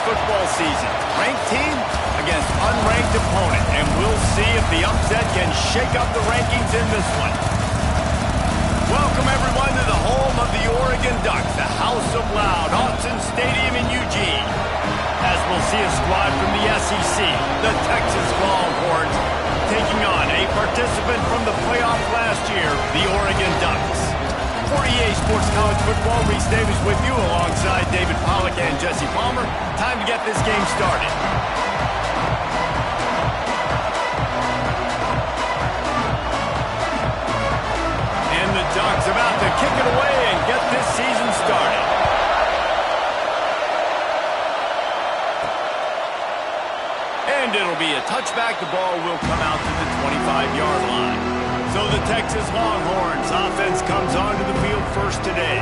football season. Ranked team against unranked opponent, and we'll see if the upset can shake up the rankings in this one. Welcome, everyone, to the home of the Oregon Ducks, the House of Loud, Autzen Stadium in Eugene. As we'll see a squad from the SEC, the Texas Longhorns, taking on a participant from the playoff last year, the Oregon Ducks. For EA Sports College Football, Reese Davis with you alongside David Pollack and Jesse Palmer. Time to get this game started. And the Ducks about to kick it away and get this season started. And it'll be a touchback. The ball will come out to the 25-yard line. So the Texas Longhorns offense comes onto the field first today.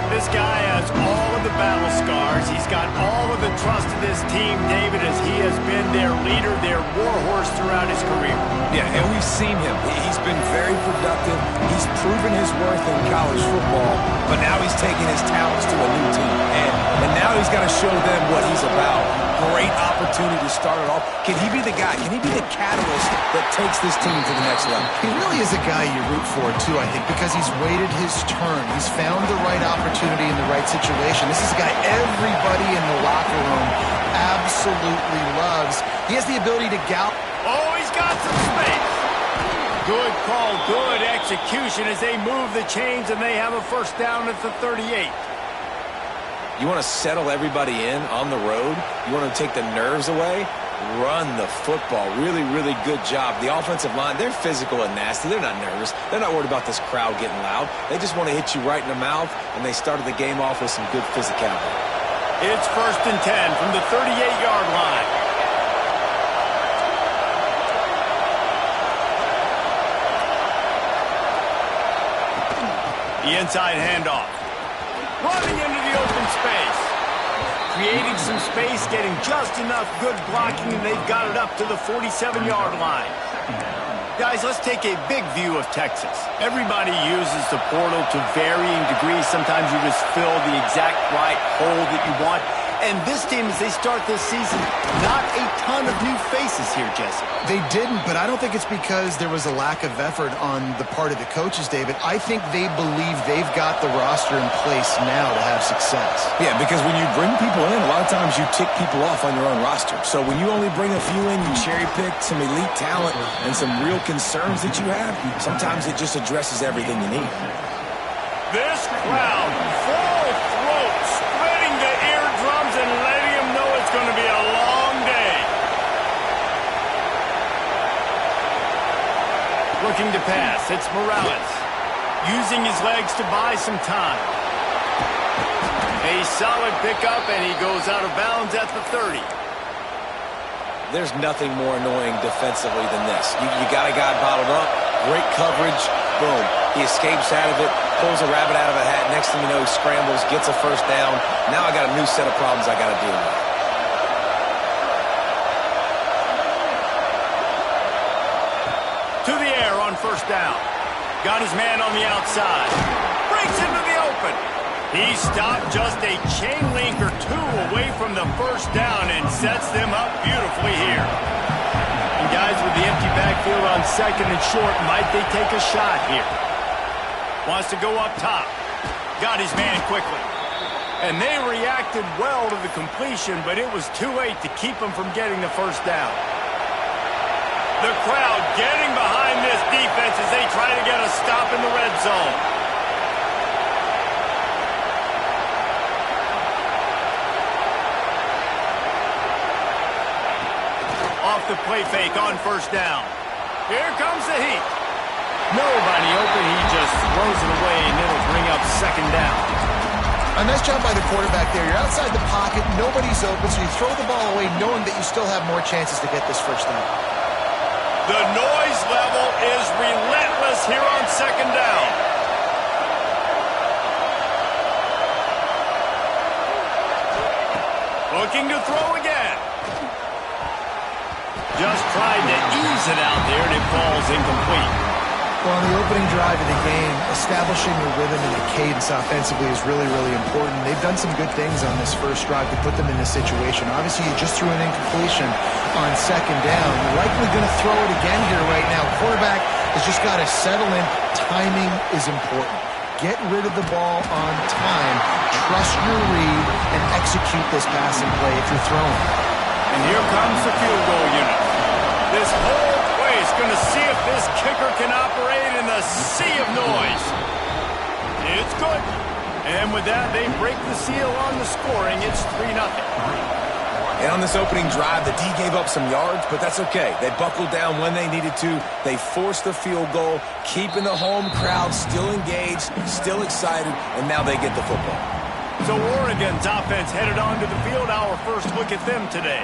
This guy has all of the battle scars. He's got all of the trust of this team, David, as he has been their leader, their warhorse throughout his career. Yeah, and we've seen him. He's been very productive. He's proven his worth in college football, but now he's taking his talents to a new team. And now he's got to show them what he's about. Great opportunity to start it off. Can he be the guy? Can he be the catalyst that takes this team to the next level? He really is a guy you root for, too, I think, because he's waited his turn. He's found the right opportunity in the right situation. This is a guy everybody in the locker room absolutely loves. He has the ability to gallop. Oh, he's got some space. Good call, good execution as they move the chains and they have a first down at the 38. You want to settle everybody in on the road? You want to take the nerves away? Run the football. Really, really good job. The offensive line, they're physical and nasty. They're not nervous. They're not worried about this crowd getting loud. They just want to hit you right in the mouth, and they started the game off with some good physicality. It's 1st and 10 from the 38-yard line. The inside handoff. Running into the open space. Creating some space, getting just enough good blocking, and they've got it up to the 47-yard line. Guys, let's take a big view of Texas. Everybody uses the portal to varying degrees. Sometimes you just fill the exact right hole that you want. And this team, as they start this season, not a ton of new faces here, Jesse. They didn't, but I don't think it's because there was a lack of effort on the part of the coaches, David. I think they believe they've got the roster in place now to have success. Yeah, because when you bring people in, a lot of times you tick people off on your own roster. So when you only bring a few in, you cherry-pick some elite talent and some real concerns that you have, sometimes it just addresses everything you need. This crowd, full throat, spreading the eardrums and letting them know it's going to be a long day. Looking to pass, it's Morales. Using his legs to buy some time. A solid pickup, and he goes out of bounds at the 30. There's nothing more annoying defensively than this. You got a guy bottled up, great coverage, boom. He escapes out of it, pulls a rabbit out of a hat. Next thing you know, he scrambles, gets a first down. Now I got a new set of problems I got to deal with. To the air on first down. Got his man on the outside. Breaks into the open. He stopped just a chain link or two away from the first down and sets them up beautifully here. And guys, with the empty backfield on second and short, might they take a shot here? Wants to go up top. Got his man quickly. And they reacted well to the completion, but it was too late to keep him from getting the first down. The crowd getting behind this defense as they try to get a stop in the red zone. Off the play fake on first down. Here comes the heat. Nobody open, he just throws it away, and it'll bring up second down. A nice job by the quarterback there. You're outside the pocket, nobody's open, so you throw the ball away knowing that you still have more chances to get this first down. The noise level is relentless here on second down. Looking to throw again. Just tried to ease it out there, and it falls incomplete. Well, on the opening drive of the game, establishing a rhythm and a cadence offensively is really, really important. They've done some good things on this first drive to put them in this situation. Obviously, you just threw an incompletion on second down. You're likely going to throw it again here right now. Quarterback has just got to settle in. Timing is important. Get rid of the ball on time. Trust your read and execute this passing play if you're throwing. And here comes the field goal unit. This whole place going to see if this kicker can operate in the sea of noise. It's good. And with that, they break the seal on the scoring. It's 3-0. And on this opening drive, the D gave up some yards, but that's okay. They buckled down when they needed to. They forced the field goal, keeping the home crowd still engaged, still excited, and now they get the football. So Oregon's offense headed onto the field. Our first look at them today.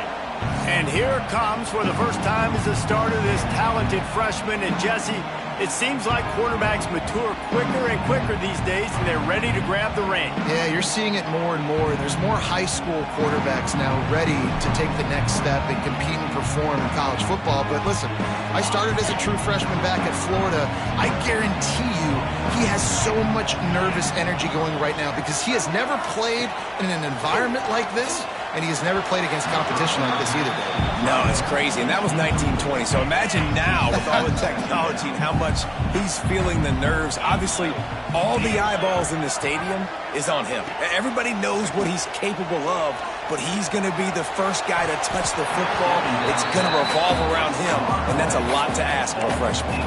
And here comes, for the first time as a starter, this talented freshman. And Jesse, it seems like quarterbacks mature quicker and quicker these days, and they're ready to grab the reins. Yeah, you're seeing it more and more. There's more high school quarterbacks now ready to take the next step and compete and perform in college football. But listen, I started as a true freshman back at Florida. I guarantee you he has so much nervous energy going right now because he has never played in an environment like this. And he has never played against competition like this either, Dave. No, it's crazy. And that was 1920. So imagine now with all the technology and how much he's feeling the nerves. Obviously, all the eyeballs in the stadium is on him. Everybody knows what he's capable of, but he's going to be the first guy to touch the football. It's going to revolve around him, and that's a lot to ask for a freshman.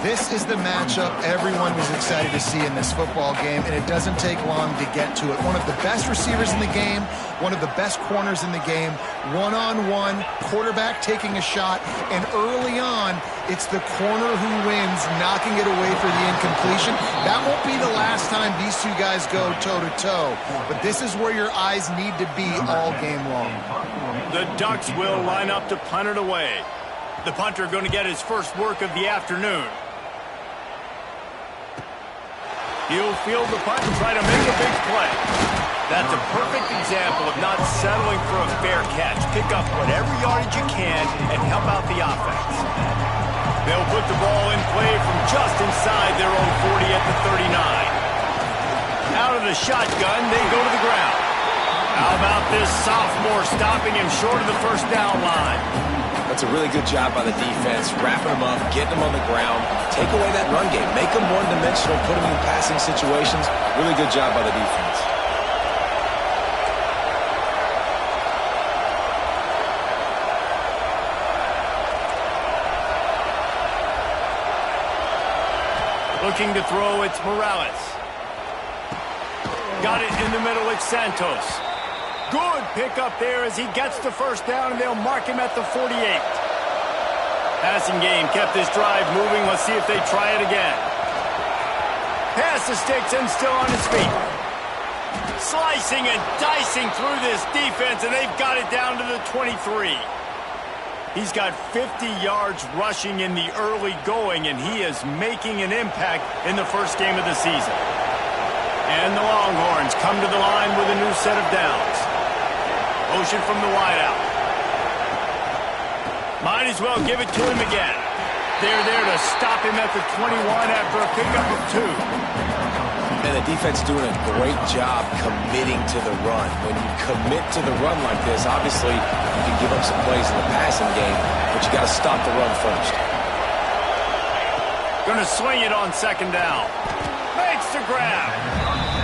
This is the matchup everyone was excited to see in this football game, and it doesn't take long to get to it. One of the best receivers in the game, one of the best corners in the game, one-on-one, quarterback taking a shot, and early on, it's the corner who wins, knocking it away for the incompletion. That won't be the last time these two guys go toe-to-toe, but this is where your eyes need to be all game long. The Ducks will line up to punt it away. The punter going to get his first work of the afternoon. He'll field the punt and try to make a big play. That's a perfect example of not settling for a fair catch. Pick up whatever yardage you can and help out the offense. They'll put the ball in play from just inside their own 40 at the 39. Out of the shotgun, they go to the ground. How about this sophomore stopping him short of the first down line? That's a really good job by the defense, wrapping them up, getting them on the ground, take away that run game, make them one-dimensional, put them in passing situations. Really good job by the defense. Looking to throw, it's Morales. Got it in the middle, it's Santos. Good pickup there as he gets the first down, and they'll mark him at the 48. Passing game kept this drive moving. Let's see if they try it again. Pass the sticks and still on his feet. Slicing and dicing through this defense, and they've got it down to the 23. He's got 50 yards rushing in the early going, and he is making an impact in the first game of the season. And the Longhorns come to the line with a new set of downs. Motion from the wideout. Might as well give it to him again. They're there to stop him at the 21 after a pickup of 2. And the defense doing a great job committing to the run. When you commit to the run like this, obviously you can give up some plays in the passing game, but you got to stop the run first. Gonna swing it on second down. Makes the grab.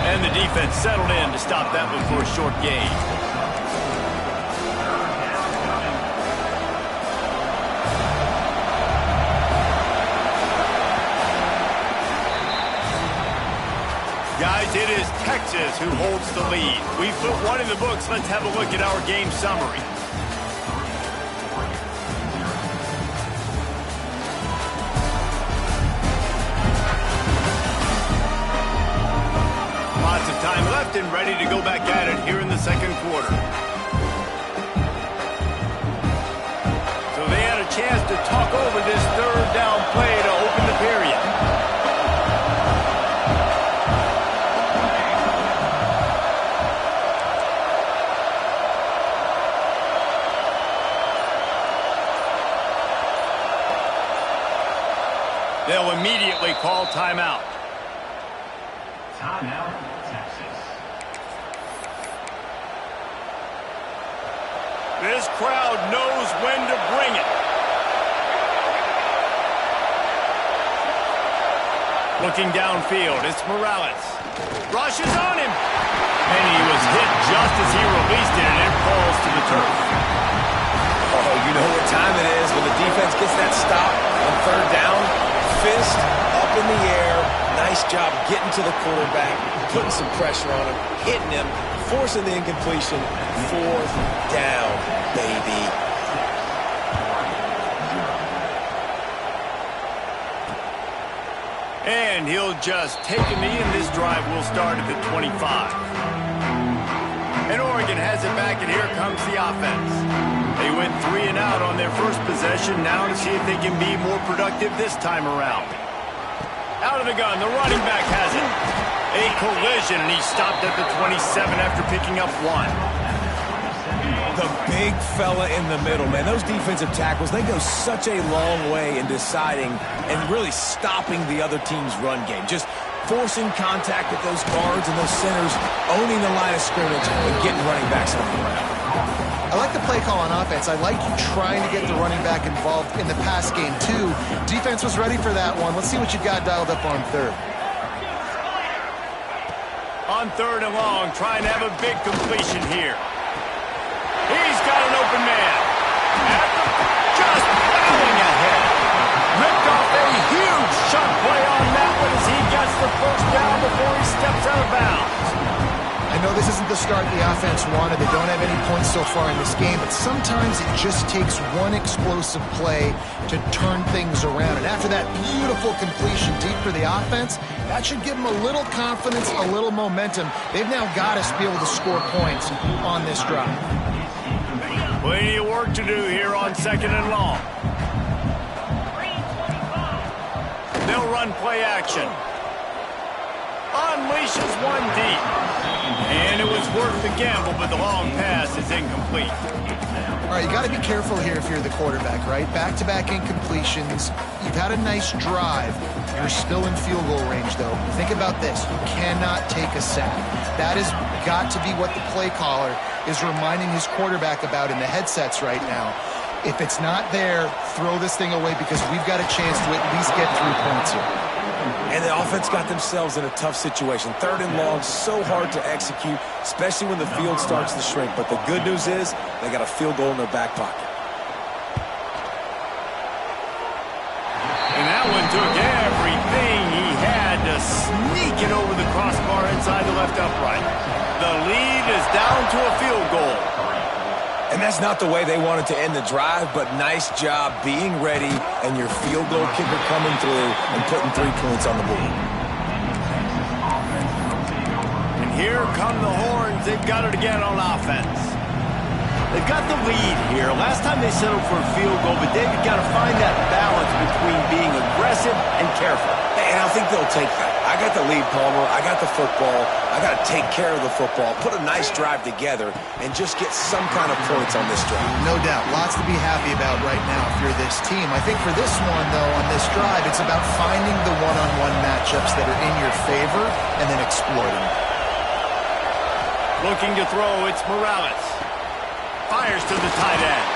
And the defense settled in to stop that one for a short gain. Guys, it is Texas who holds the lead. We've put one in the books. Let's have a look at our game summary. Lots of time left and ready to go back at it here in the second quarter. So they had a chance to talk over this third down play to open the period. They'll immediately call timeout. Timeout, Texas. This crowd knows when to bring it. Looking downfield, it's Morales. Rushes on him. And he was hit just as he released it, and it falls to the turf. Oh, you know what time it is when the defense gets that stop on third down. Fist up in the air. Nice job getting to the quarterback, putting some pressure on him, hitting him, forcing the incompletion. Fourth down, baby. And he'll just take a knee, and this drive will start at the 25. And Oregon has it back, and here comes the offense. They went 3 and out on their first possession, now to see if they can be more productive this time around. Out of the gun, the running back has it. A collision, and he stopped at the 27 after picking up 1. The big fella in the middle, man. Those defensive tackles, they go such a long way in deciding and really stopping the other team's run game. Just forcing contact with those guards and those centers, owning the line of scrimmage, and getting running backs on the ground. I like the play call on offense. I like you trying to get the running back involved in the pass game, too. Defense was ready for that one. Let's see what you got dialed up on third. On third and long, trying to have a big completion here. He's got an open man. Just plowing ahead. Ripped off a huge shot play on that one as he gets the first down before he steps out of bounds. I know this isn't the start the offense wanted. They don't have any points so far in this game, but sometimes it just takes one explosive play to turn things around. And after that beautiful completion deep for the offense, that should give them a little confidence, a little momentum. They've now got to be able to score points on this drive. Plenty of work to do here on second and long. They'll run play action. Unleashes one deep. And it was worth the gamble, but the long pass is incomplete. All right, you got to be careful here if you're the quarterback, right? Back-to-back incompletions. You've had a nice drive. You're still in field goal range, though. Think about this. You cannot take a sack. That has got to be what the play caller is reminding his quarterback about in the headsets right now. If it's not there, throw this thing away because we've got a chance to at least get 3 points here. And the offense got themselves in a tough situation. Third and long, so hard to execute, especially when the field starts to shrink. But the good news is they got a field goal in their back pocket. And that one took everything he had to sneak it over the crossbar inside the left upright. The lead is down to a field goal. And that's not the way they wanted to end the drive, but nice job being ready and your field goal kicker coming through and putting 3 points on the board. And here come the horns. They've got it again on offense. They've got the lead here. Last time they settled for a field goal, but David got to find that balance between being aggressive and careful. And I think they'll take that. I got the lead, Palmer. I got the football. I got to take care of the football, put a nice drive together, and just get some kind of points on this drive. No doubt. Lots to be happy about right now if you're this team. I think for this one, though, on this drive, it's about finding the one-on-one matchups that are in your favor and then exploiting. Looking to throw, it's Morales. Fires to the tight end.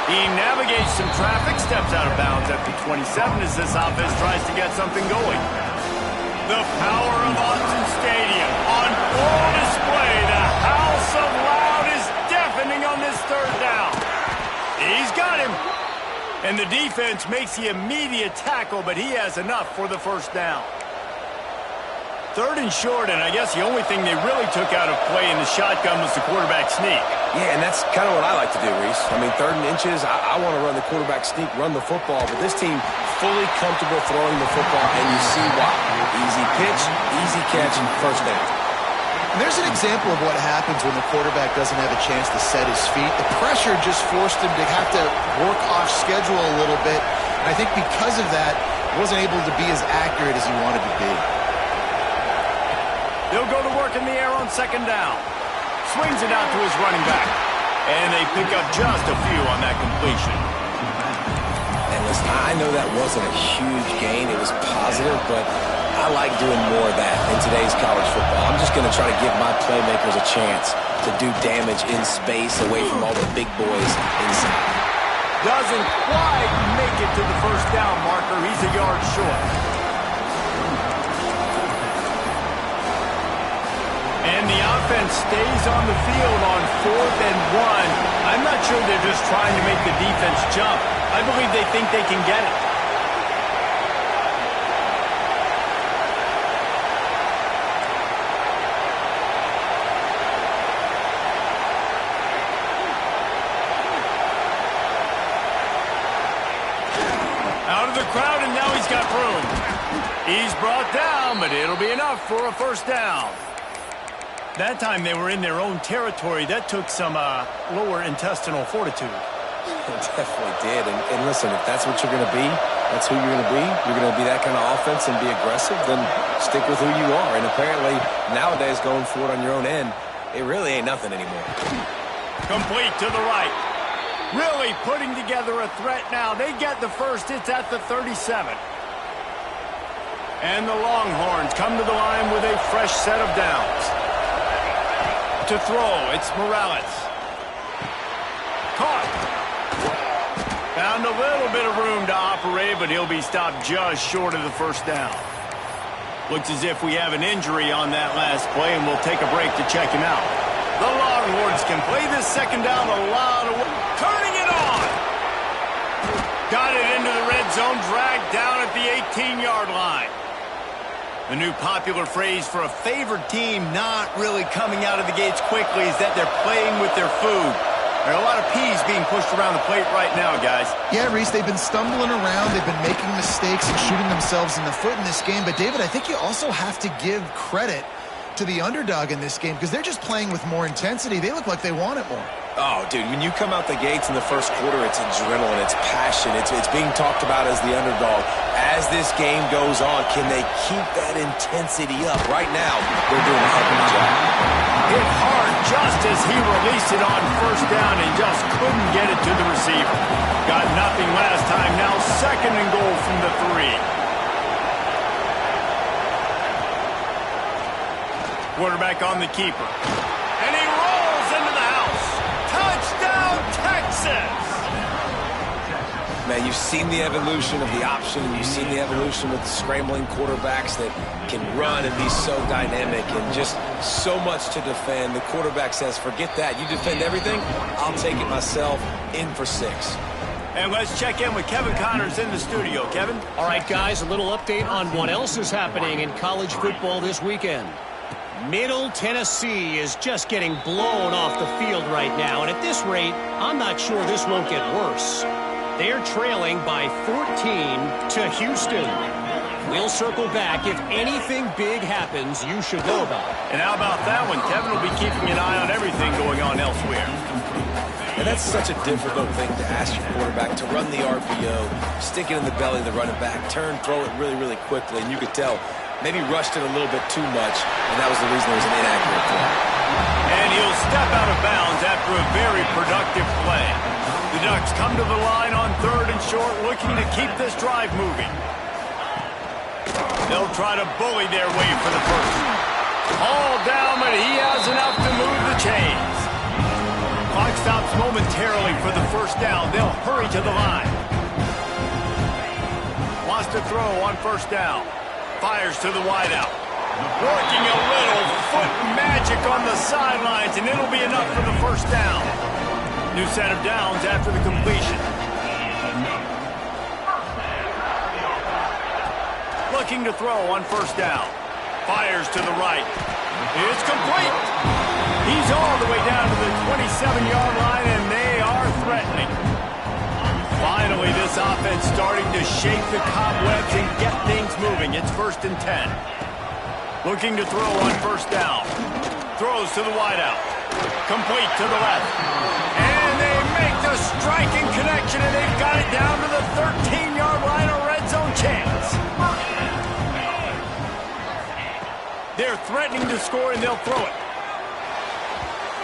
He navigates some traffic, steps out of bounds at the 27 as this offense tries to get something going. The power of Autzen Stadium on full display. The house of loud is deafening on this third down. He's got him. And the defense makes the immediate tackle, but he has enough for the first down. Third and short, and I guess the only thing they really took out of play in the shotgun was the quarterback sneak. Yeah, and that's kind of what I like to do, Reese. I mean, 3rd and inches, I want to run the quarterback sneak, run the football, but this team fully comfortable throwing the football, and you see why. Easy pitch, easy catch, and first down. And there's an example of what happens when the quarterback doesn't have a chance to set his feet. The pressure just forced him to have to work off schedule a little bit, and I think because of that, he wasn't able to be as accurate as he wanted to be. They'll go to work in the air on second down. Swings it out to his running back. And they pick up just a few on that completion. And Listen, I know that wasn't a huge gain. It was positive, but I like doing more of that in today's college football. I'm just going to try to give my playmakers a chance to do damage in space away from all the big boys inside. Doesn't quite make it to the first down marker. He's a yard short. And the offense stays on the field on 4th and 1. I'm not sure they're just trying to make the defense jump. I believe they think they can get it. Out of the crowd, and now he's got room. He's brought down, but it'll be enough for a first down. That time they were in their own territory. That took some lower intestinal fortitude. It definitely did. And listen, if that's what you're going to be, that's who you're going to be. You're going to be that kind of offense and be aggressive, then stick with who you are. And apparently, nowadays, going for it on your own end, it really ain't nothing anymore. Complete to the right. Really putting together a threat now. They get the first. It's at the 37. And the Longhorns come to the line with a fresh set of downs. To throw, it's Morales. Caught. Found a little bit of room to operate, but he'll be stopped just short of the first down. Looks as if we have an injury on that last play, and we'll take a break to check him out. The Longhorns can play this second down a lot of way. Turning it on. Got it into the red zone, dragged down at the 18-yard line. The new popular phrase for a favored team not really coming out of the gates quickly is that they're playing with their food. There are a lot of peas being pushed around the plate right now, guys. Yeah, Reese, they've been stumbling around. They've been making mistakes and shooting themselves in the foot in this game. But, David, I think you also have to give credit to the underdog in this game because they're just playing with more intensity. They look like they want it more. Oh, dude, when you come out the gates in the first quarter, it's adrenaline, it's passion, it's being talked about as the underdog. As this game goes on, can they keep that intensity up? Right now, they're doing a heck of a job. Hit hard just as he released it on first down and just couldn't get it to the receiver. Got nothing last time, now second and goal from the 3. Quarterback on the keeper. And he rolls into the house. Touchdown, Texas! Man, you've seen the evolution of the option, and you've seen the evolution with scrambling quarterbacks that can run and be so dynamic and just so much to defend. The quarterback says, forget that. You defend everything, I'll take it myself. In for 6. And let's check in with Kevin Connors in the studio. Kevin? All right, guys, a little update on what else is happening in college football this weekend. Middle Tennessee is just getting blown off the field right now, and at this rate, I'm not sure this won't get worse. They're trailing by 14 to Houston. We'll circle back. If anything big happens, you should know about it. And how about that one? Kevin will be keeping an eye on everything going on elsewhere. And that's such a difficult thing to ask your quarterback, to run the RPO, stick it in the belly of the running back, turn, throw it really, really quickly, and you could tell maybe rushed it a little bit too much, and that was the reason it was an inaccurate throw. And he'll step out of bounds after a very productive play. The Ducks come to the line on 3rd and short, looking to keep this drive moving. They'll try to bully their way for the first. All down, but he has enough to move the chains. Clock stops momentarily for the first down. They'll hurry to the line. Wants to throw on first down. Fires to the wideout. Working a little foot magic on the sidelines, and it'll be enough for the first down. New set of downs after the completion. Looking to throw on first down. Fires to the right. It's complete. He's all the way down to the 27-yard line, and they are threatening. Finally, this offense starting to shake the cobwebs and get things moving. It's 1st and 10. Looking to throw on first down. Throws to the wideout. Complete to the left. And they make the striking connection, and they've got it down to the 13-yard line, a red zone chance. They're threatening to score, and they'll throw it.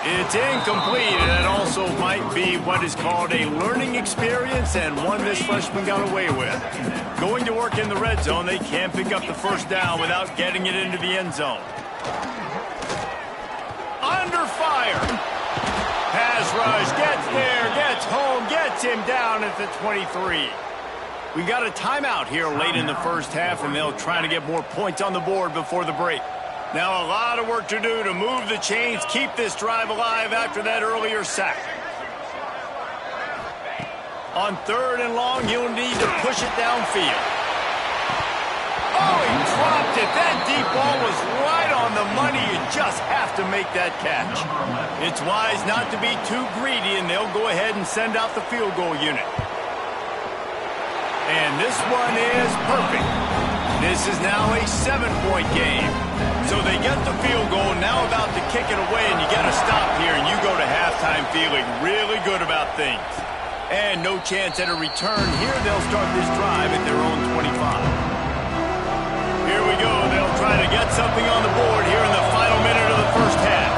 It's incomplete, and that also might be what is called a learning experience and one this freshman got away with. Going to work in the red zone, they can't pick up the first down without getting it into the end zone. Under fire. Pass rush, gets there, gets home, gets him down at the 23. We got a timeout here late in the first half, and they'll try to get more points on the board before the break. Now a lot of work to do to move the chains, keep this drive alive after that earlier sack. On 3rd and long, you'll need to push it downfield. Oh, he dropped it. That deep ball was right on the money. You just have to make that catch. It's wise not to be too greedy, and they'll go ahead and send out the field goal unit. And this one is perfect. This is now a 7-point game. So they get the field goal, now about to kick it away, and you got to stop here, and you go to halftime feeling really good about things. And no chance at a return here. They'll start this drive at their own 25. Here we go. They'll try to get something on the board here in the final minute of the first half.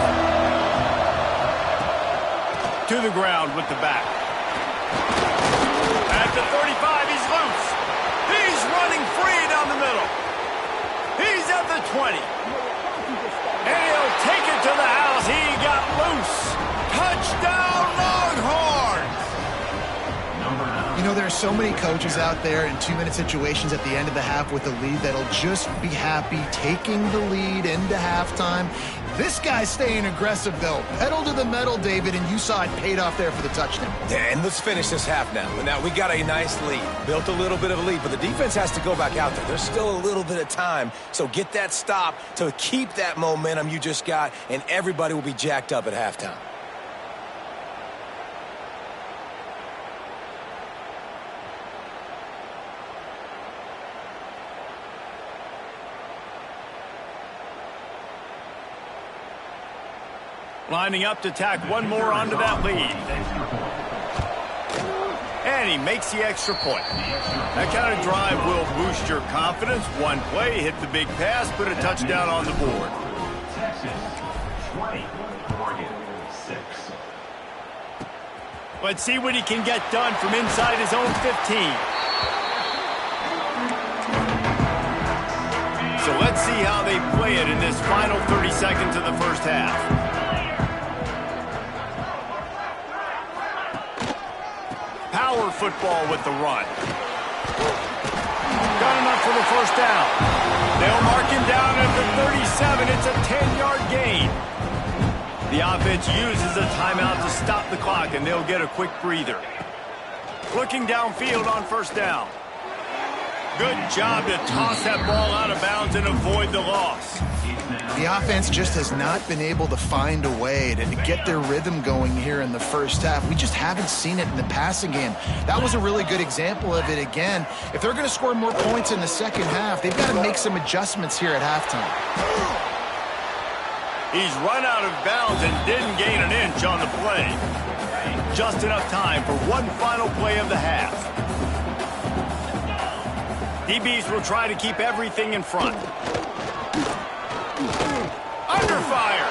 To the ground with the back. At the 35, he's loose. He's running free down the middle. He's at the 20. And he'll take it to the house. He got loose. Touchdown, Longhorns! You know, there are so many coaches out there in 2-minute situations at the end of the half with a lead that'll just be happy taking the lead into halftime. This guy's staying aggressive, though. Pedal to the metal, David, and you saw it paid off there for the touchdown. Yeah, and let's finish this half now. Now, we got a nice lead. Built a little bit of a lead, but the defense has to go back out there. There's still a little bit of time, so get that stop to keep that momentum you just got, and everybody will be jacked up at halftime. Lining up to tack one more onto that lead. And he makes the extra point. That kind of drive will boost your confidence. One play, hit the big pass, put a touchdown on the board. Let's see what he can get done from inside his own 15. So let's see how they play it in this final 30 seconds of the first half. Power football with the run. Got enough for the first down. They'll mark him down at the 37. It's a 10-yard gain. The offense uses a timeout to stop the clock, and they'll get a quick breather. Looking downfield on first down. Good job to toss that ball out of bounds and avoid the loss. The offense just has not been able to find a way to get their rhythm going here in the first half. We just haven't seen it in the passing game. That was a really good example of it again. If they're going to score more points in the second half, they've got to make some adjustments here at halftime. He's run out of bounds and didn't gain an inch on the play. Just enough time for one final play of the half. DBs will try to keep everything in front. Under fire.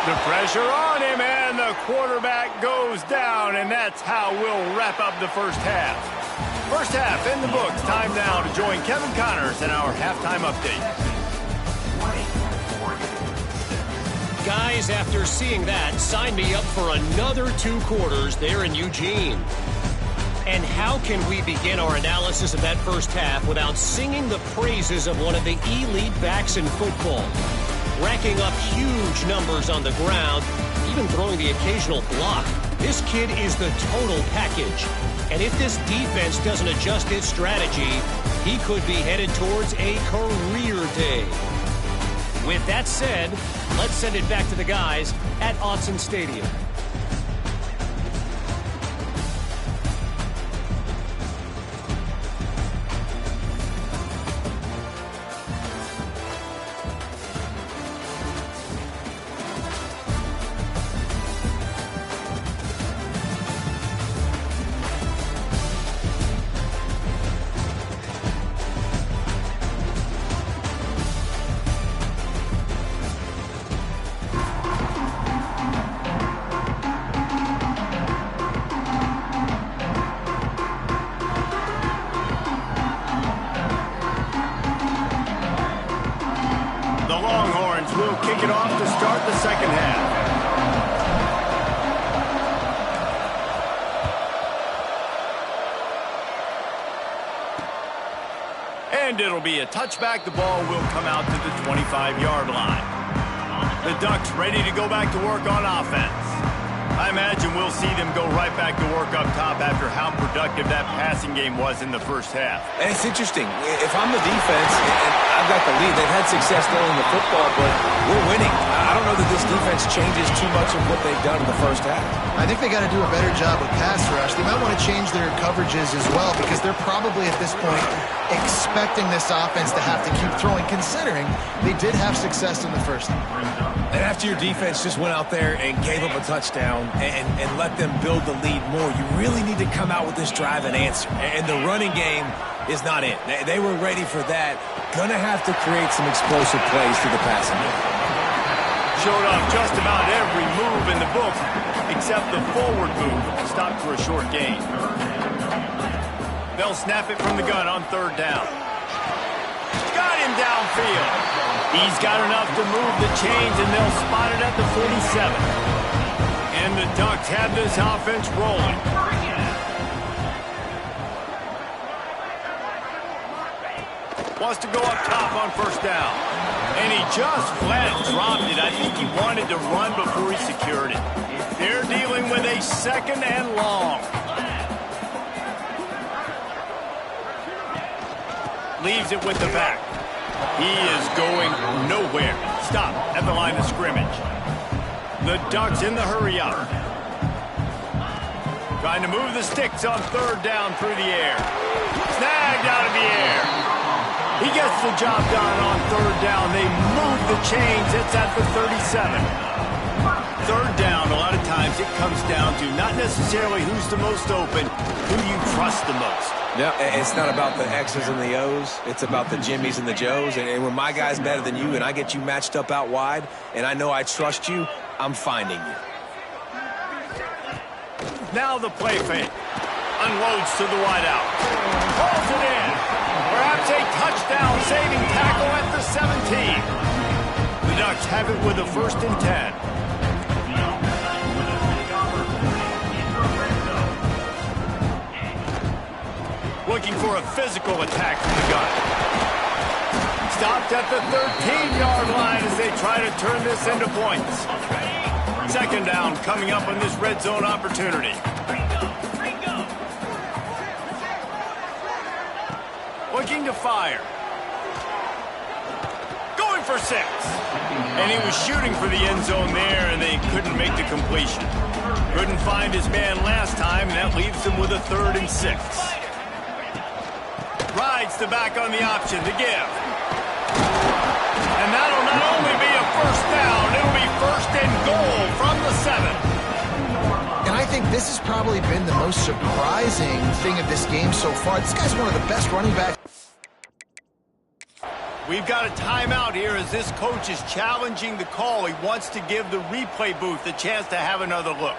The pressure on him, and the quarterback goes down, and that's how we'll wrap up the first half. First half in the books. Time now to join Kevin Connors in our halftime update. Guys, after seeing that, sign me up for another 2 quarters there in Eugene. And how can we begin our analysis of that first half without singing the praises of one of the elite backs in football? Racking up huge numbers on the ground, even throwing the occasional block. This kid is the total package. And if this defense doesn't adjust its strategy, he could be headed towards a career day. With that said, let's send it back to the guys at Autzen Stadium. will kick it off to start the second half. And it'll be a touchback. The ball will come out to the 25-yard line. The Ducks ready to go back to work on offense. I imagine we'll see them go right back to work up top after how productive that passing game was in the first half. And it's interesting. If I'm the defense and I've got the lead, they've had success throwing the football, but we're winning. I don't know that this defense changes too much of what they've done in the first half. I think they got to do a better job with pass rush. They might want to change their coverages as well because they're probably at this point expecting this offense to have to keep throwing, considering they did have success in the first half. And after your defense just went out there and gave up a touchdown and let them build the lead more, you really need to come out with this drive and answer. And the running game is not it. They were ready for that. Gonna have to create some explosive plays through the passing game. Showed off just about every move in the book except the forward move. Stopped for a short gain. They'll snap it from the gun on third down. Got him downfield. He's got enough to move the chains, and they'll spot it at the 47. And the Ducks have this offense rolling. Wants to go up top on first down. And he just flat dropped it. I think he wanted to run before he secured it. They're dealing with a second and long. Leaves it with the back. He is going nowhere. Stop at the line of scrimmage. The Ducks in the hurry up. Trying to move the sticks on third down through the air. Snagged out of the air. He gets the job done on third down. They move the chains. It's at the 37. Third down, a lot of times it comes down to not necessarily who's the most open, who you trust the most. Yeah, it's not about the X's and the O's. It's about the Jimmies and the Joes. And when my guy's better than you and I get you matched up out wide and I know I trust you, I'm finding you. Now the play fake. Unloads to the wideout. Pulls it in. Perhaps a touchdown-saving tackle at the 17. The Ducks have it with a 1st and 10. Looking for a physical attack from the gun. Stopped at the 13-yard line as they try to turn this into points. Second down coming up on this red zone opportunity. Looking to fire. Going for 6. And he was shooting for the end zone there, and they couldn't make the completion. Couldn't find his man last time, and that leaves him with a 3rd and 6. Rides the back on the option to give. And that'll not only be a 1st down, it'll be 1st and goal from the 7. And I think this has probably been the most surprising thing of this game so far. This guy's one of the best running backs. We've got a timeout here as this coach is challenging the call. He wants to give the replay booth a chance to have another look.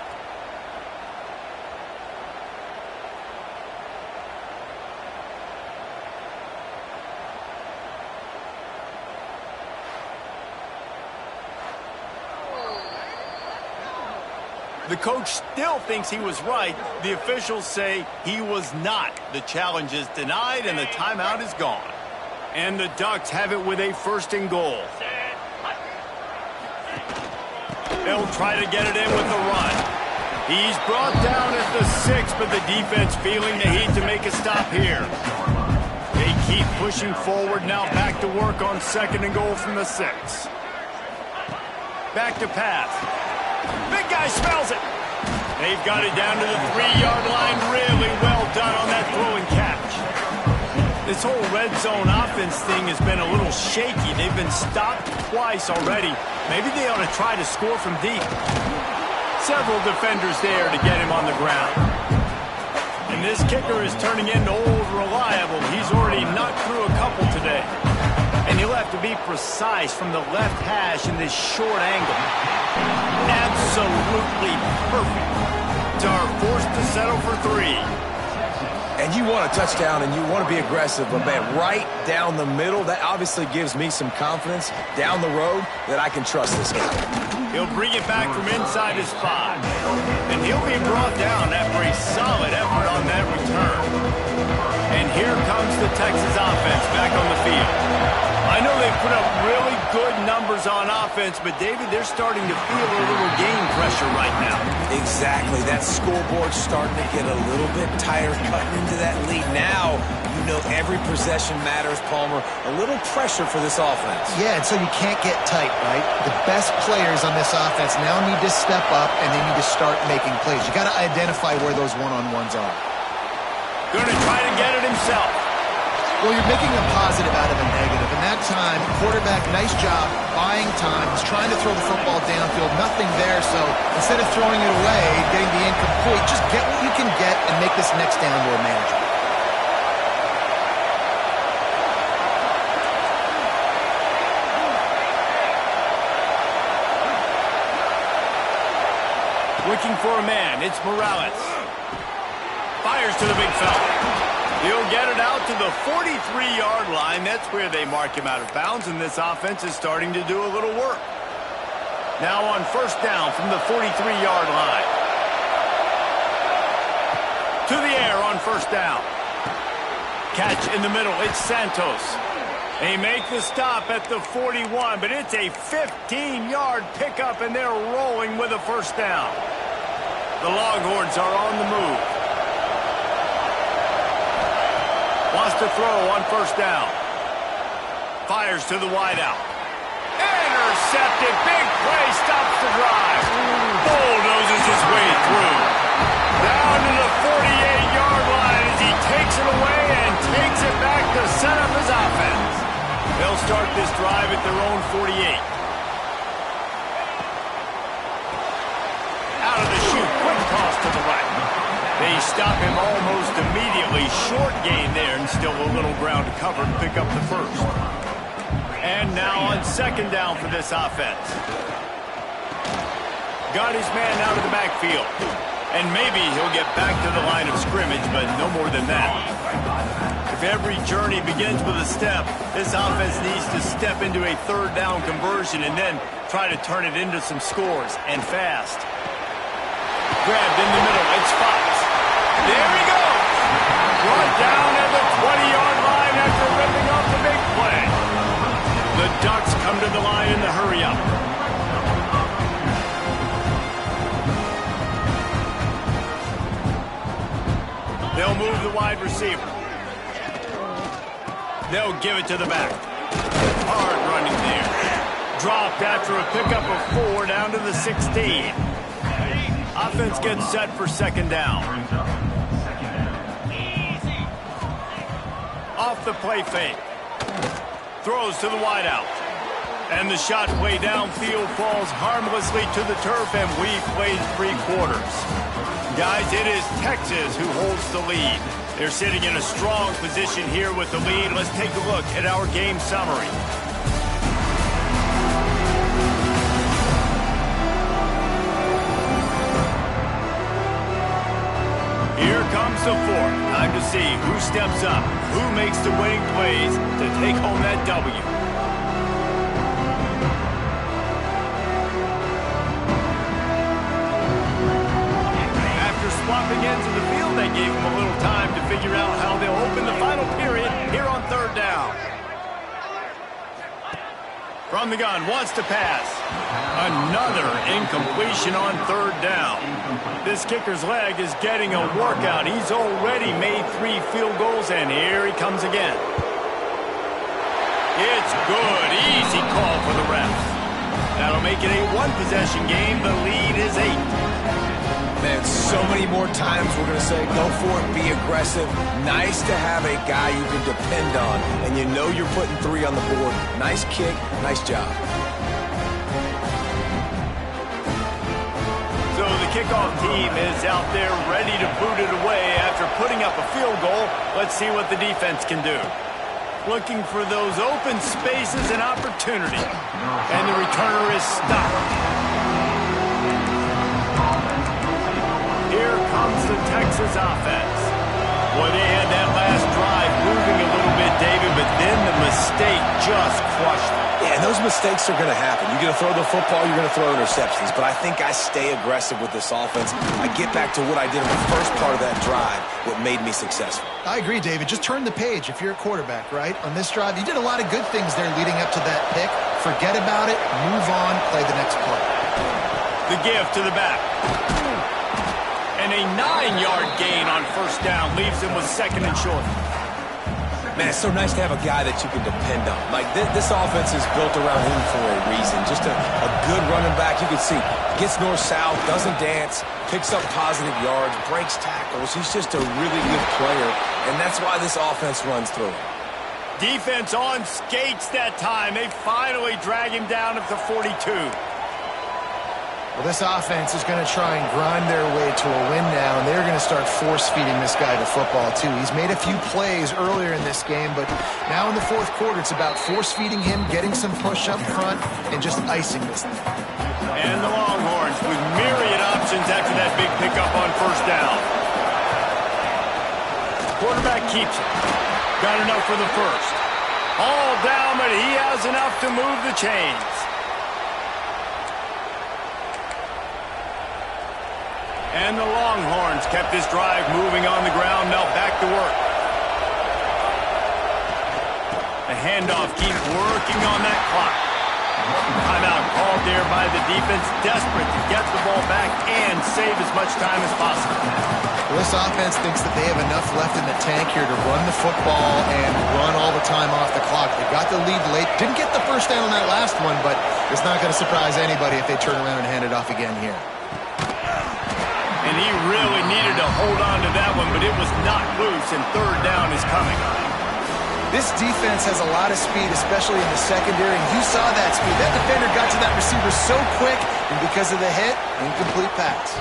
The coach still thinks he was right. The officials say he was not. The challenge is denied and the timeout is gone. And the Ducks have it with a 1st and goal. They'll try to get it in with the run. He's brought down at the 6, but the defense feeling the heat to make a stop here. They keep pushing forward, now back to work on 2nd and goal from the 6. Back to pass. Big guy smells it. They've got it down to the 3-yard line. Really well done on that throw and catch. This whole red zone offense thing has been a little shaky. They've been stopped twice already. Maybe they ought to try to score from deep. Several defenders there to get him on the ground. And this kicker is turning into old reliable. He's already knocked through a couple today. And he'll have to be precise from the left hash in this short angle. Absolutely perfect. Are forced to settle for 3. And you want a touchdown and you want to be aggressive, but man, right down the middle, that obviously gives me some confidence down the road that I can trust this guy. He'll bring it back from inside his 5. And he'll be brought down after a solid effort on that return. And here comes the Texas offense back on the field. I know they put up really good numbers on offense, but David, they're starting to feel a little game pressure right now. Exactly. That scoreboard's starting to get a little bit tighter cutting into that lead. Now, you know every possession matters, Palmer. A little pressure for this offense. Yeah, and so you can't get tight, right? The best players on this offense now need to step up, and they need to start making plays. You got to identify where those one-on-ones are. Going to try to get it himself. Well, you're making a positive out of a negative. And that time, quarterback, nice job, buying time. He's trying to throw the football downfield. Nothing there, so instead of throwing it away, getting the incomplete, just get what you can get and make this next down more manageable. Looking for a man. It's Morales. Fires to the big fella. He'll get it out to the 43-yard line. That's where they mark him out of bounds, and this offense is starting to do a little work. Now on first down from the 43-yard line. To the air on first down. Catch in the middle. It's Santos. They make the stop at the 41, but it's a 15-yard pickup, and they're rolling with a first down. The Longhorns are on the move. Wants to throw on first down. Fires to the wideout. Intercepted. Big play. Stops the drive. Bulldozes his way through. Down to the 48-yard line as he takes it away and takes it back to set up his offense. They'll start this drive at their own 48. Out of the chute. Quick toss to the right. They stop him almost immediately. Short gain there and still a little ground to cover to pick up the first. And now on second down for this offense. Got his man out of the backfield. And maybe he'll get back to the line of scrimmage, but no more than that. If every journey begins with a step, this offense needs to step into a third down conversion and then try to turn it into some scores, and fast. Grabbed in the middle. It's Fox. There he goes. Brought down at the 20-yard line after ripping off the big play. The Ducks come to the line in the hurry-up. They'll move the wide receiver. They'll give it to the back. Hard running there. Dropped after a pickup of 4 down to the 16. Offense gets set for second down. Off the play fake. Throws to the wideout. And the shot play downfield falls harmlessly to the turf, and we've played 3 quarters. Guys, it is Texas who holds the lead. They're sitting in a strong position here with the lead. Let's take a look at our game summary. Here comes the fourth. Time to see who steps up, who makes the winning plays to take home that W. After swapping ends of the field, they gave him a little time to figure out how they'll open the final period here on third down. From the gun, wants to pass. Another incompletion on third down. This kicker's leg is getting a workout. He's already made 3 field goals, and here he comes again. It's good. Easy call for the refs. That'll make it a 1-possession game. The lead is 8. Man, so many more times we're going to say, go for it, be aggressive. Nice to have a guy you can depend on, and you know you're putting 3 on the board. Nice kick, nice job. So the kickoff team is out there ready to boot it away after putting up a field goal. Let's see what the defense can do. Looking for those open spaces and opportunity. And the returner is stopped. Here comes the Texas offense. Well, they had that last drive moving a little bit, David, but then the mistake just crushed them. Yeah, and those mistakes are going to happen. You're going to throw the football, you're going to throw interceptions. But I think I stay aggressive with this offense. I get back to what I did in the first part of that drive, what made me successful. I agree, David. Just turn the page if you're a quarterback, right? On this drive, you did a lot of good things there leading up to that pick. Forget about it, move on, play the next play. The give to the back. And a 9-yard gain on first down leaves him with second and short. Man, it's so nice to have a guy that you can depend on. Like, this offense is built around him for a reason. Just a good running back. You can see, gets north-south, doesn't dance, picks up positive yards, breaks tackles. He's just a really good player, and that's why this offense runs through him. Defense on skates that time. They finally drag him down at the 42. Well, this offense is going to try and grind their way to a win now, and they're going to start force-feeding this guy the football, too. He's made a few plays earlier in this game, but now in the fourth quarter, it's about force-feeding him, getting some push up front, and just icing this thing. And the Longhorns with myriad options after that big pickup on first down. Quarterback keeps it. Got enough for the first. All down, but he has enough to move the chains. And the Longhorns kept this drive moving on the ground. Now back to work. The handoff keeps working on that clock. Timeout called there by the defense, desperate to get the ball back and save as much time as possible. Well, this offense thinks that they have enough left in the tank here to run the football and run all the time off the clock. They got the lead late. Didn't get the first down on that last one, but it's not going to surprise anybody if they turn around and hand it off again here. And he really needed to hold on to that one, but it was knocked loose, and third down is coming. This defense has a lot of speed, especially in the secondary, and you saw that speed. That defender got to that receiver so quick, and because of the hit, incomplete pass.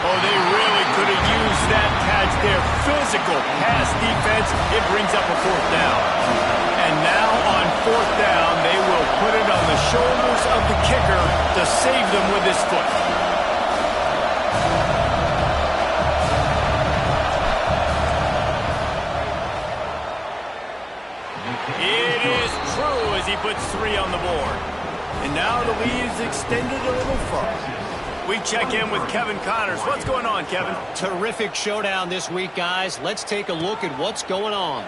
Oh, they really could have used that catch there. Physical pass defense. It brings up a fourth down. And now on fourth down, they will put it on the shoulders of the kicker to save them with his foot. It is true as he puts 3 on the board. And now the lead is extended a little further. We check in with Kevin Connors. What's going on, Kevin? Terrific showdown this week, guys. Let's take a look at what's going on.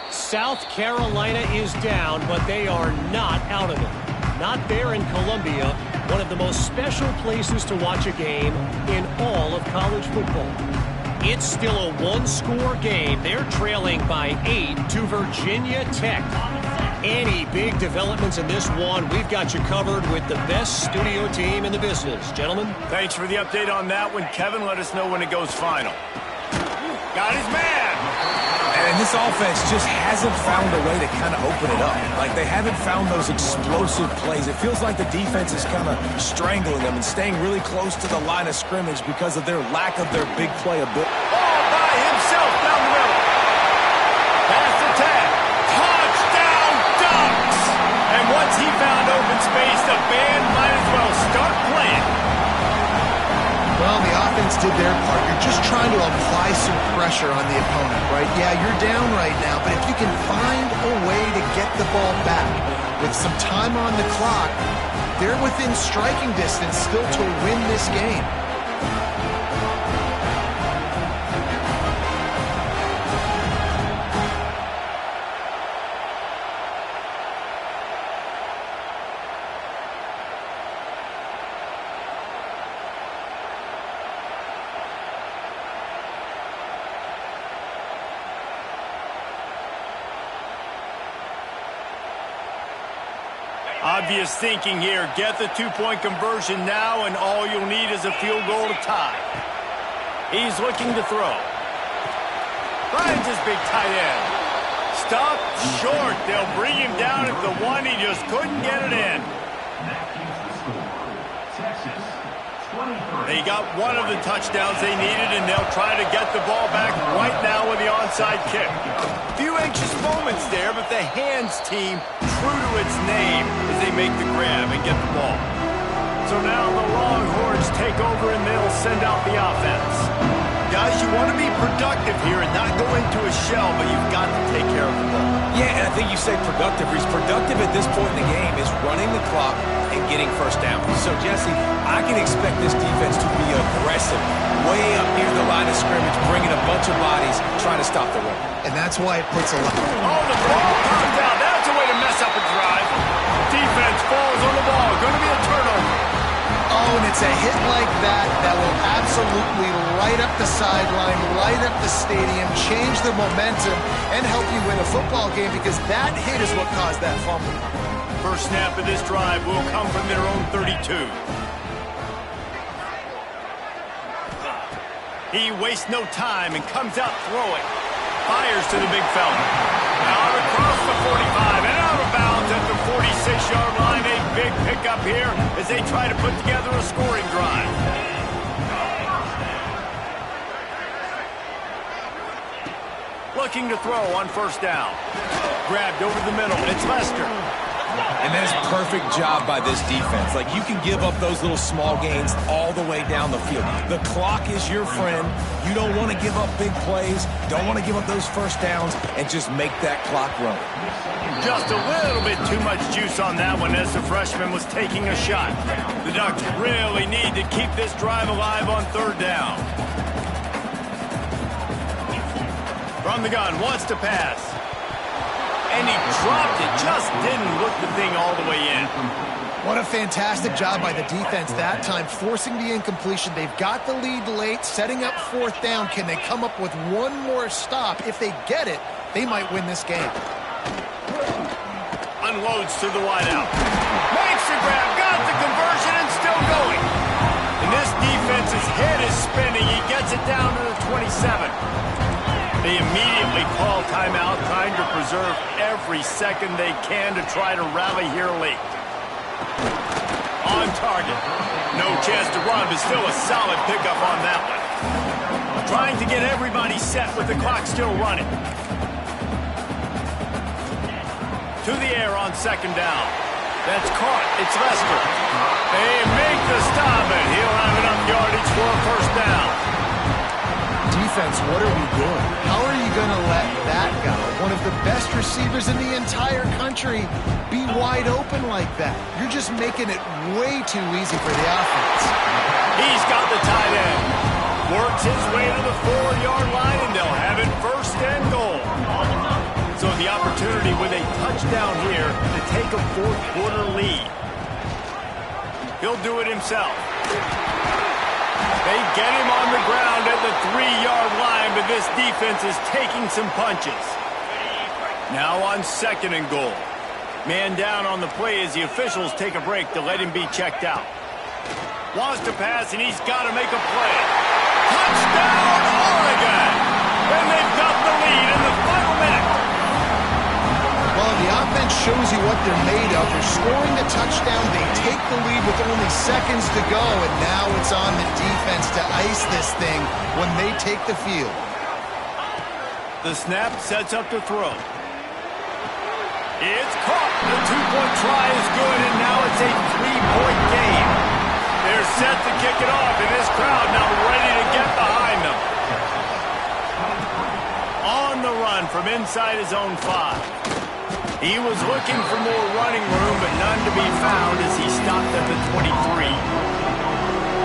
South Carolina is down, but they are not out of it. Not there in Columbia, one of the most special places to watch a game in all of college football. It's still a one-score game. They're trailing by 8 to Virginia Tech. Any big developments in this one, we've got you covered with the best studio team in the business. Gentlemen? Thanks for the update on that one, Kevin. Let us know when it goes final. Got his man! And this offense just hasn't found a way to kind of open it up. Like, they haven't found those explosive plays. It feels like the defense is kind of strangling them and staying really close to the line of scrimmage because of their lack of their big play ability. All by himself down the middle. Pass attack. Touchdown Ducks! And once he found open space, the band might as well start playing. Well, the offense did their part. You're just trying to apply some pressure on the opponent, right? Yeah, you're down right now, but if you can find a way to get the ball back with some time on the clock, they're within striking distance still to win this game. Obvious thinking here. Get the two-point conversion now, and all you'll need is a field goal to tie. He's looking to throw. Finds his big tight end. Stopped short. They'll bring him down at the 1. He just couldn't get it in. They got one of the touchdowns they needed, and they'll try to get the ball back right now with the onside kick. A few anxious moments there, but the hands team true to its name as they make the grab and get the ball. So now the Longhorns take over, and they'll send out the offense. Guys, you want to be productive here and not go into a shell, but you've got to take care of the ball. Yeah, and I think you say productive. He's productive at this point in the game is running the clock and getting first down. So, Jesse, I can expect this defense to be aggressive, way up near the line of scrimmage, bringing a bunch of bodies, trying to stop the run. And that's why it puts a lot. Oh, the ball comes down. That's a way to mess up a drive. Defense falls on the ball. Going to be a turnover. Oh, and it's a hit like that that will absolutely light up the sideline, light up the stadium, change the momentum, and help you win a football game because that hit is what caused that fumble. First snap of this drive will come from their own 32. He wastes no time and comes out throwing. Fires to the big fella. Out across the 45 and out of bounds at the 46-yard line. A big pickup here as they try to put together a scoring drive. Looking to throw on first down. Grabbed over the middle. It's Lester. And that is a perfect job by this defense. Like, you can give up those little small gains all the way down the field. The clock is your friend. You don't want to give up big plays, don't want to give up those first downs, and just make that clock run. Just a little bit too much juice on that one as the freshman was taking a shot. The Ducks really need to keep this drive alive on third down. From the gun, wants to pass. And he dropped it, just didn't look the thing all the way in. What a fantastic job by the defense that time, forcing the incompletion. They've got the lead late, setting up fourth down. Can they come up with one more stop? If they get it, they might win this game. Unloads to the wideout. Makes the grab, got the conversion, and still going. And this defense's head is spinning. He gets it down to the 27. They immediately call timeout, trying to preserve every second they can to try to rally here late. On target. No chance to run, but still a solid pickup on that one. Trying to get everybody set with the clock still running. To the air on second down. That's caught. It's Lester. They make the stop, and he'll have enough yardage for a first down. Defense, what are we doing? How are you going to let that guy, one of the best receivers in the entire country, be wide open like that? You're just making it way too easy for the offense. He's got the tight end. Works his way to the 4-yard line, and they'll have it first and goal. So the opportunity with a touchdown here to take a fourth-quarter lead. He'll do it himself. They get him on the ground at the 3-yard line, but this defense is taking some punches. Now on second and goal. Man down on the play as the officials take a break to let him be checked out. Wants to pass, and he's got to make a play. Touchdown, Oregon! And they've got the lead in the final minute. Well, the offense shows you what they're made of. They're scoring the touchdown. They take the lead with only seconds to go, and now it's on the defense to ice this thing when they take the field. The snap sets up to throw. It's caught. The two-point try is good, and now it's a three-point game. They're set to kick it off, and this crowd now ready to get behind them. On the run from inside his own 5. He was looking for more running room, but none to be found as he stopped at the 23.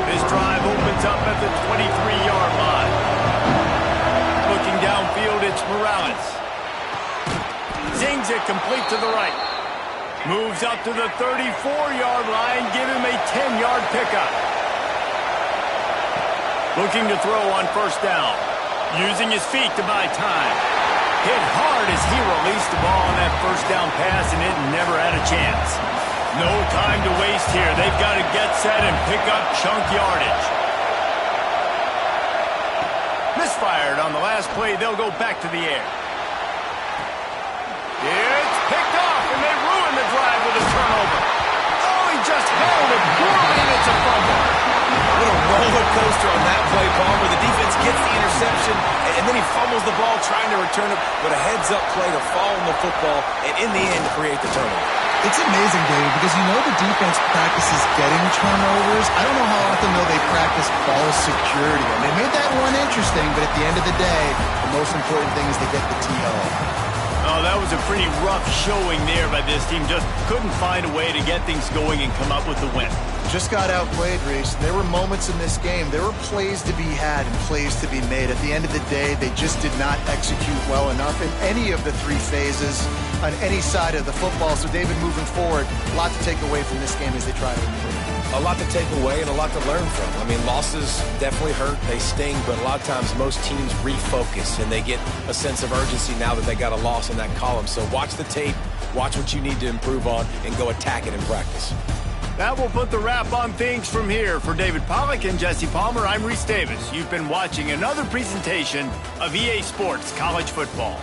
This drive opens up at the 23-yard line. Looking downfield, it's Morales. Zings it complete to the right. Moves up to the 34-yard line, give him a 10-yard pickup. Looking to throw on first down. Using his feet to buy time. Hit hard as he released the ball on that first down pass, and it never had a chance. No time to waste here. They've got to get set and pick up chunk yardage. Misfired on the last play. They'll go back to the air. It's picked off, and they ruin the drive with a turnover. Oh, he just held it poorly, and it's a fumble. What a roller coaster on that play, Palmer. The defense gets the interception, and then he fumbles the ball trying to return it, but a heads-up play to fall on the football, and in the end, create the turnover. It's amazing, David, because you know the defense practices getting turnovers. I don't know how often, though, they practice ball security. And they made that one interesting, but at the end of the day, the most important thing is to get the TO. Oh, that was a pretty rough showing there by this team. Just couldn't find a way to get things going and come up with the win. Just got outplayed, Reese. There were moments in this game. There were plays to be had and plays to be made. At the end of the day, they just did not execute well enough in any of the three phases on any side of the football. So, David, moving forward, a lot to take away from this game as they try to improve. A lot to take away and a lot to learn from. I mean, losses definitely hurt. They sting, but a lot of times most teams refocus and they get a sense of urgency now that they got a loss in that column. So watch the tape, watch what you need to improve on, and go attack it in practice. That will put the wrap on things from here. For David Pollack and Jesse Palmer, I'm Reese Davis. You've been watching another presentation of EA Sports College Football.